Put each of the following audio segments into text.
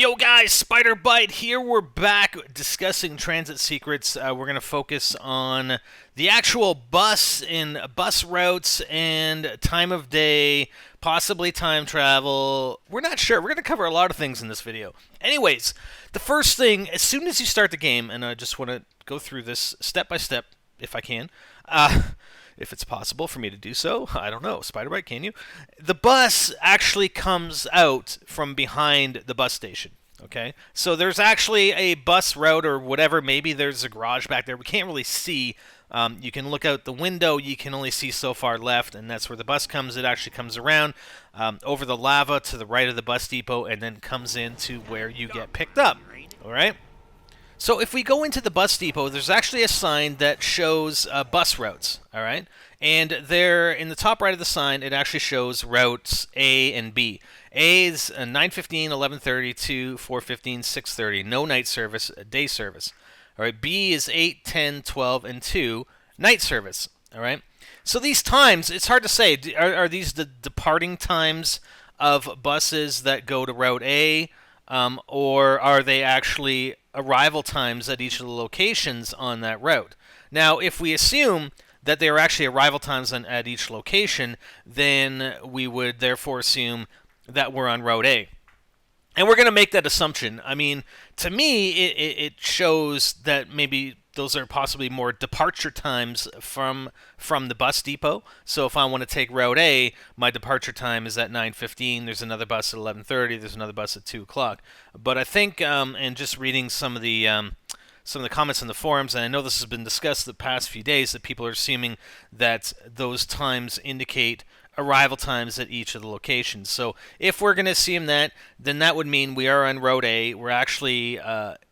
Yo guys, Spider Bite here. We're back discussing transit secrets. We're going to focus on the actual bus and bus routes and time of day, possibly time travel. We're not sure. We're going to cover a lot of things in this video. Anyways, the first thing, as soon as you start the game, and I just want to go through this step by step if I can. If it's possible for me to do so. I don't know. Spider-Bite, can you? The bus actually comes out from behind the bus station. Okay? So there's actually a bus route or whatever. Maybe there's a garage back there. We can't really see. You can look out the window. You can only see so far left, and that's where the bus comes. It actually comes around over the lava to the right of the bus depot and then comes into where you get picked up. All right? So if we go into the bus depot, there's actually a sign that shows bus routes, all right? And there, in the top right of the sign, it actually shows routes A and B. A is 9:15, 11:30 to 4:15, 6:30. No night service, day service. All right. B is 8, 10, 12, and 2. Night service. All right. So these times, it's hard to say. Are these the departing times of buses that go to route A, or are they actually arrival times at each of the locations on that route? Now, if we assume that they are actually arrival times at each location, then we would therefore assume that we're on route A. And we're going to make that assumption. I mean, to me, it shows that maybe those are possibly more departure times from the bus depot. So if I want to take route A, my departure time is at 9:15. There's another bus at 11:30. There's another bus at 2 o'clock. But I think, and just reading some of the comments in the forums, and I know this has been discussed the past few days, that people are assuming that those times indicate arrival times at each of the locations. So if we're going to assume that, then that would mean we are on route A. We're actually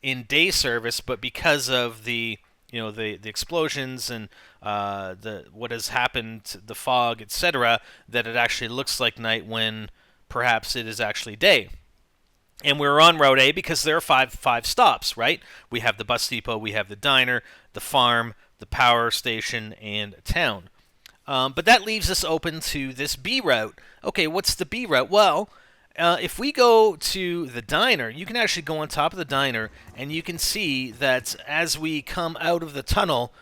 in day service, but because of the explosions and what has happened, the fog, etc., that it actually looks like night when perhaps it is actually day. And we're on route A because there are five stops, right? We have the bus depot, we have the diner, the farm, the power station, and town. But that leaves us open to this B route. Okay, what's the B route? Well, if we go to the diner, you can actually go on top of the diner, and you can see that as we come out of the tunnel,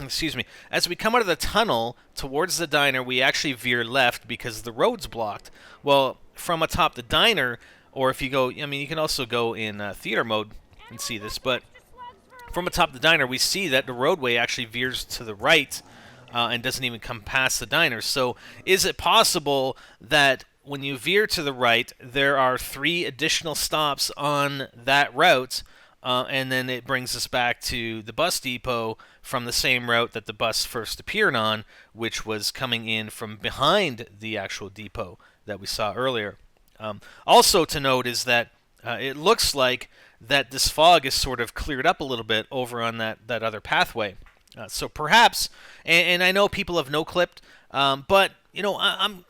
excuse me, as we come out of the tunnel towards the diner, we actually veer left because the road's blocked. Well, from atop the diner, or if you go, I mean, you can also go in theater mode and see this, but from atop the diner, we see that the roadway actually veers to the right and doesn't even come past the diner. So is it possible that when you veer to the right, there are 3 additional stops on that route, and then it brings us back to the bus depot from the same route that the bus first appeared on, which was coming in from behind the actual depot that we saw earlier. Also to note is that it looks like that this fog is sort of cleared up a little bit over on that other pathway. So perhaps, and I know people have no-clipped, but I'm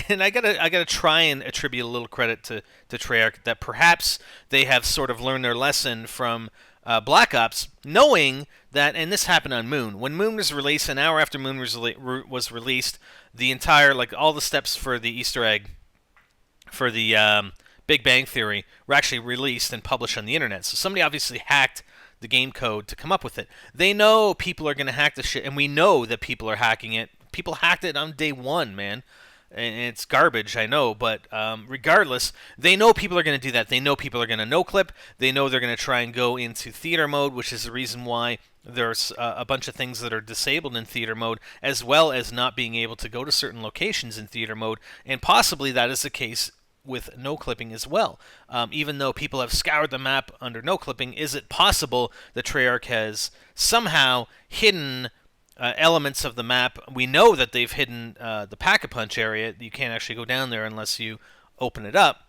and I gotta try and attribute a little credit to Treyarch that perhaps they have sort of learned their lesson from Black Ops, knowing that, and this happened on Moon. When Moon was released, an hour after Moon was released, the entire, all the steps for the Easter egg for the Big Bang Theory were actually released and published on the internet. So somebody obviously hacked the game code to come up with it. They know people are going to hack this shit, and we know that people are hacking it. People hacked it on day 1, man. And it's garbage, I know, but regardless, they know people are going to do that. They know people are going to no-clip. They know they're going to try and go into theater mode, which is the reason why there's a bunch of things that are disabled in theater mode, as well as not being able to go to certain locations in theater mode, and possibly that is the case with no clipping as well. Even though people have scoured the map under no clipping, is it possible that Treyarch has somehow hidden elements of the map? We know that they've hidden the Pack-a-Punch area. You can't actually go down there unless you open it up.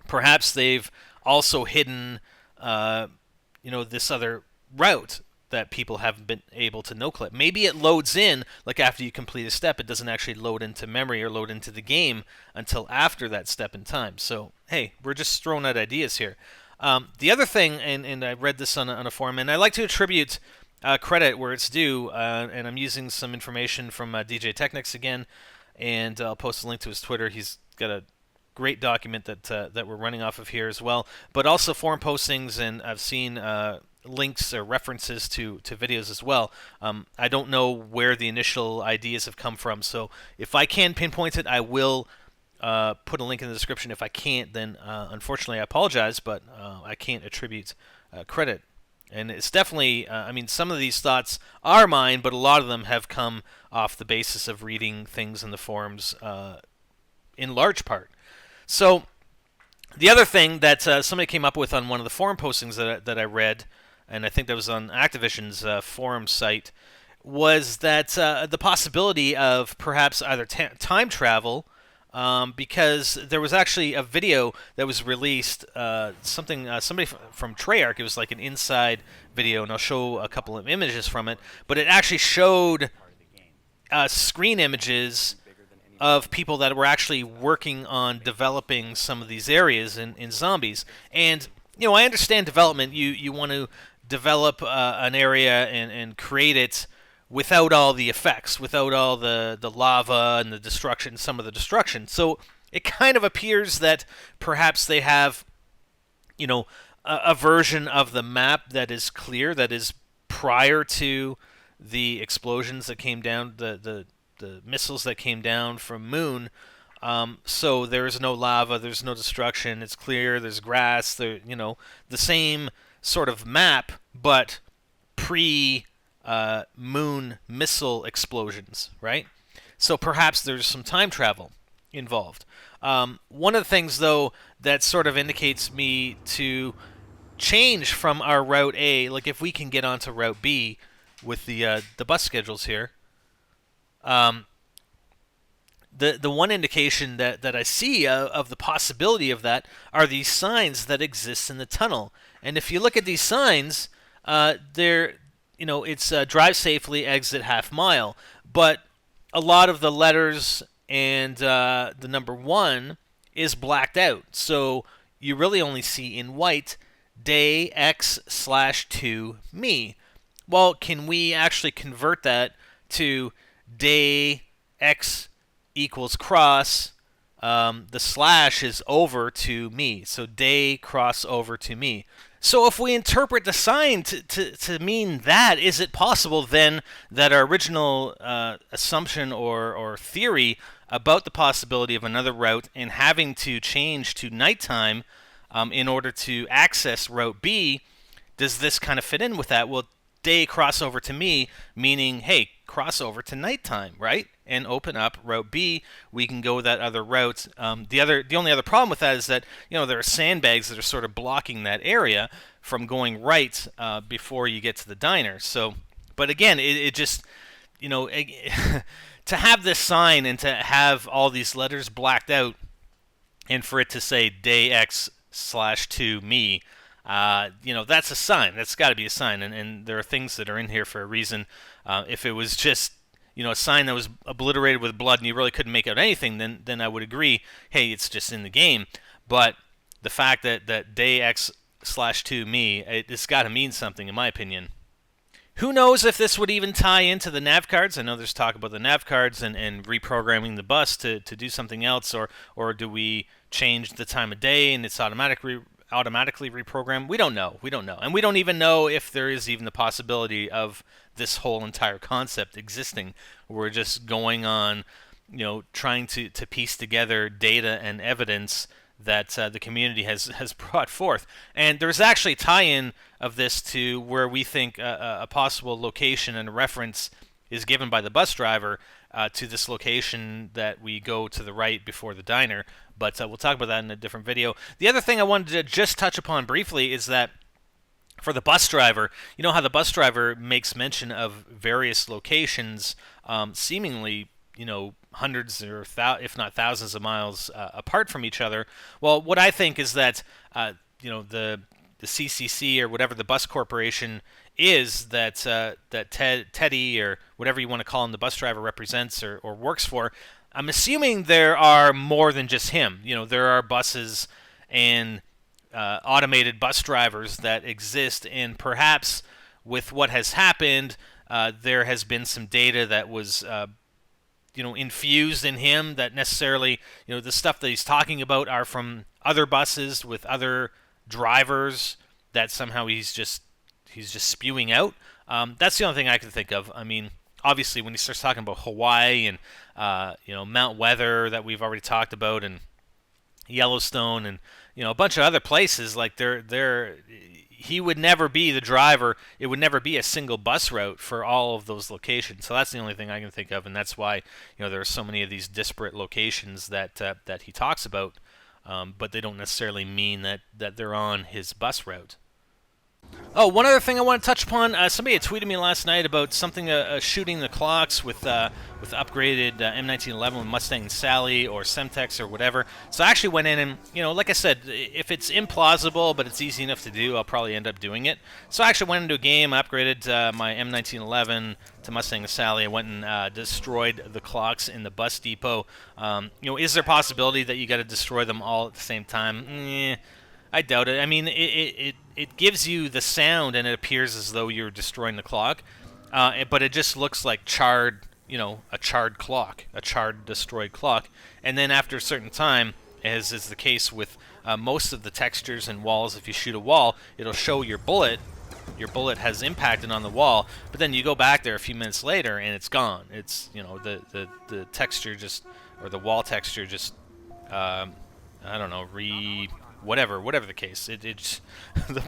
Perhaps they've also hidden this other route that people haven't been able to no-clip. Maybe it loads in, like after you complete a step, it doesn't actually load into memory or load into the game until after that step in time. So, hey, we're just throwing out ideas here. The other thing, and I read this on a forum, and I like to attribute credit where it's due, and I'm using some information from DJ Technics again, and I'll post a link to his Twitter. He's got a great document that we're running off of here as well. But also forum postings, and I've seen links or references to videos as well. I don't know where the initial ideas have come from, so if I can pinpoint it, I will put a link in the description. If I can't, then unfortunately I apologize, but I can't attribute credit. And it's definitely, I mean, some of these thoughts are mine, but a lot of them have come off the basis of reading things in the forums in large part. So the other thing that somebody came up with on one of the forum postings that I read, and I think that was on Activision's forum site, was that the possibility of perhaps either time travel, because there was actually a video that was released, somebody from Treyarch. It was like an inside video, and I'll show a couple of images from it. But it actually showed screen images of people that were actually working on developing some of these areas in Zombies. And I understand development. You want to develop an area and create it without all the effects, without all the lava and the destruction, some of the destruction. So it kind of appears that perhaps they have, a version of the map that is clear, that is prior to the explosions that came down, the missiles that came down from Moon. So there's no lava, there's no destruction, it's clear, there's grass, the same sort of map, but pre Moon missile explosions, right? So perhaps there's some time travel involved. One of the things, though, that sort of indicates me to change from our Route A, like if we can get onto Route B with the bus schedules here, the one indication that I see of the possibility of that are these signs that exist in the tunnel. And if you look at these signs, it's drive safely, exit half mile. But a lot of the letters and the number 1 is blacked out. So you really only see in white, day X/2 me. Well, can we actually convert that to day X equals cross? The slash is over to me. So day cross over to me. So if we interpret the sign to mean that, is it possible then that our original assumption or theory about the possibility of another route and having to change to nighttime in order to access Route B, does this kind of fit in with that? Well, day crossover to me, meaning, hey, crossover to nighttime, right? And open up Route B, we can go that other route. The only other problem with that is that there are sandbags that are sort of blocking that area from going right before you get to the diner. So, but again, it just to have this sign and to have all these letters blacked out, and for it to say day X/2 me, that's a sign. That's got to be a sign. And there are things that are in here for a reason. If it was just a sign that was obliterated with blood and you really couldn't make out anything, then I would agree, hey, it's just in the game. But the fact that day X/2 me, it's got to mean something, in my opinion. Who knows if this would even tie into the nav cards? I know there's talk about the nav cards and reprogramming the bus to do something else, or do we change the time of day and it's automatically reprogrammed? We don't know. And we don't even know if there is even the possibility of this whole entire concept existing. We're just going on, trying to piece together data and evidence that the community has brought forth. And there's actually a tie-in of this to where we think a possible location and a reference is given by the bus driver to this location that we go to the right before the diner. But we'll talk about that in a different video. The other thing I wanted to just touch upon briefly is that for the bus driver, how the bus driver makes mention of various locations seemingly, hundreds or if not thousands of miles apart from each other. Well, what I think is that, the CCC or whatever the bus corporation is that Teddy or whatever you want to call him, the bus driver represents or works for, I'm assuming there are more than just him. There are buses and automated bus drivers that exist, and perhaps with what has happened, there has been some data that was infused in him that necessarily, the stuff that he's talking about are from other buses with other drivers that somehow he's just spewing out. That's the only thing I can think of. I mean, obviously, when he starts talking about Hawaii and Mount Weather that we've already talked about, and Yellowstone, and a bunch of other places, like he would never be the driver. It would never be a single bus route for all of those locations. So that's the only thing I can think of, and that's why there are so many of these disparate locations that he talks about, but they don't necessarily mean that they're on his bus route. Oh, one other thing I want to touch upon. Somebody had tweeted me last night about something shooting the clocks with upgraded M1911 with Mustang and Sally or Semtex or whatever. So I actually went in and, like I said, if it's implausible but it's easy enough to do, I'll probably end up doing it. So I actually went into a game, I upgraded my M1911 to Mustang and Sally. I went and destroyed the clocks in the bus depot. Is there a possibility that you got to destroy them all at the same time? I doubt it. I mean, it gives you the sound, and it appears as though you're destroying the clock, but it just looks like charred, a charred clock, a charred, destroyed clock. And then after a certain time, as is the case with most of the textures and walls, if you shoot a wall, it'll show your bullet. Your bullet has impacted on the wall, but then you go back there a few minutes later, and it's gone. It's the texture just, or the wall texture just, I don't know, whatever the case, it's the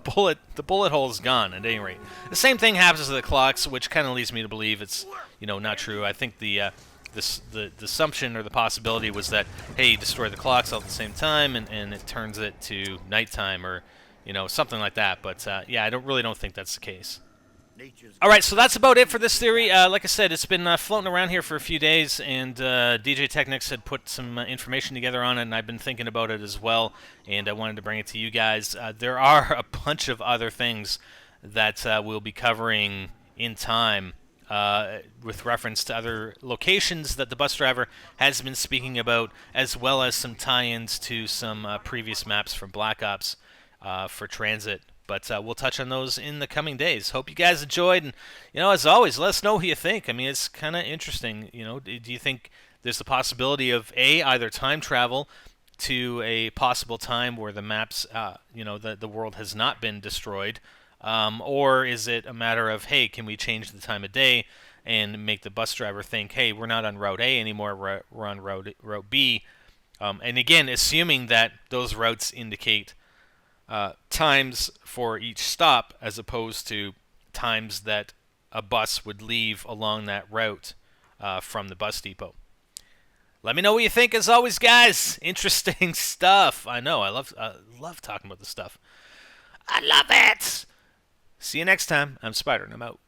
bullet hole is gone at any rate. The same thing happens to the clocks, which kind of leads me to believe it's not true. I think the assumption or the possibility was that, hey, you destroy the clocks all at the same time and it turns it to nighttime or something like that. But yeah, I don't think that's the case. All right, so that's about it for this theory. Like I said, it's been floating around here for a few days, and DJ Technics had put some information together on it, and I've been thinking about it as well, and I wanted to bring it to you guys. There are a bunch of other things that we'll be covering in time with reference to other locations that the bus driver has been speaking about, as well as some tie-ins to some previous maps from Black Ops for Transit. But we'll touch on those in the coming days. Hope you guys enjoyed. And, as always, let us know what you think. I mean, it's kind of interesting. Do you think there's the possibility of, either time travel to a possible time where the maps, the world has not been destroyed? Or is it a matter of, hey, can we change the time of day and make the bus driver think, hey, we're not on Route A anymore, we're on Route B? And again, assuming that those routes indicate times for each stop as opposed to times that a bus would leave along that route from the bus depot. Let me know what you think, as always, guys. Interesting stuff. I know. I love talking about this stuff. I love it. See you next time. I'm Spider, and I'm out.